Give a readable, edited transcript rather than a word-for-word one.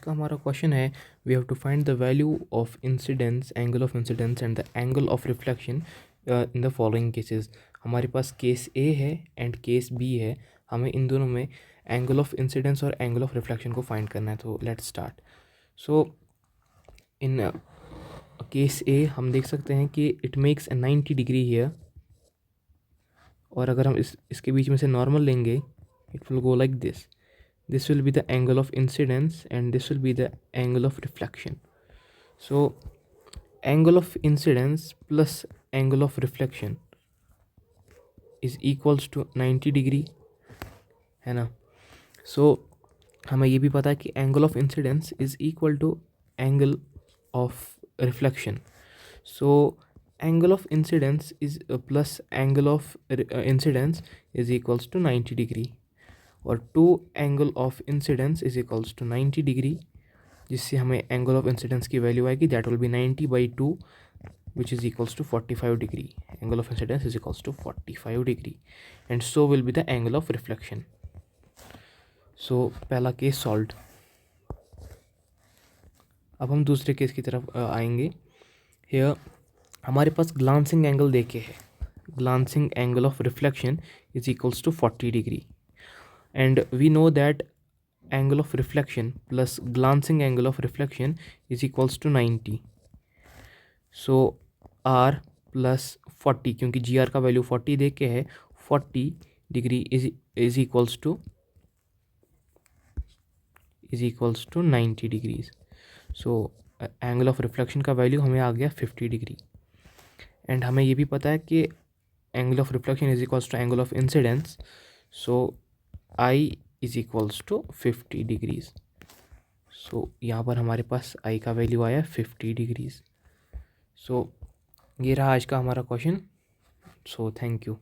का हमारा क्वेश्चन है we have to find the value of incidence, angle of incidence and the angle of reflection in the following cases. हमारे पास case ए है and case B है, हमें इन दोनों में एंगल ऑफ इंसिडेंस और एंगल ऑफ रिफ्लेक्शन को फाइंड करना है। तो let's start. So in case A हम देख सकते हैं कि it makes a 90 degree here, और अगर हम इसके बीच में से नॉर्मल लेंगे it will go like this. This will be the angle of incidence and this will be the angle of reflection. So angle of incidence plus angle of reflection is equals to 90 degree, है ना. So हमें ये भी पता है कि angle of incidence is equal to angle of reflection. So angle of incidence is plus angle of incidence is equals to 90 degree, और two angle of incidence is equals to 90 degree, जिससे हमें angle of incidence की value आएगी that will be 90/2 which is equals to 45 degree. Angle of incidence is equals to 45 degree and so will be the angle of reflection. So पहला case solved. अब हम दूसरे case की तरफ आएंगे. Here हमारे पास ग्लांसिंग एंगल देखे है. Glancing angle of reflection is equals to 40 degree, and we know that angle of reflection plus glancing angle of reflection is equals to 90. so r plus 40, क्योंकि gr का value 40 दे के है, 40 degree is equals to 90 degrees. So angle of reflection का value हमें आ गया 50 degree, and हमें ये भी पता है कि angle of reflection is equals to angle of incidence. So I is equals to 50 degrees. So यहाँ पर हमारे पास I का वैल्यू आया 50 डिग्रीज. सो ये रहा आज का हमारा क्वेश्चन. So thank you.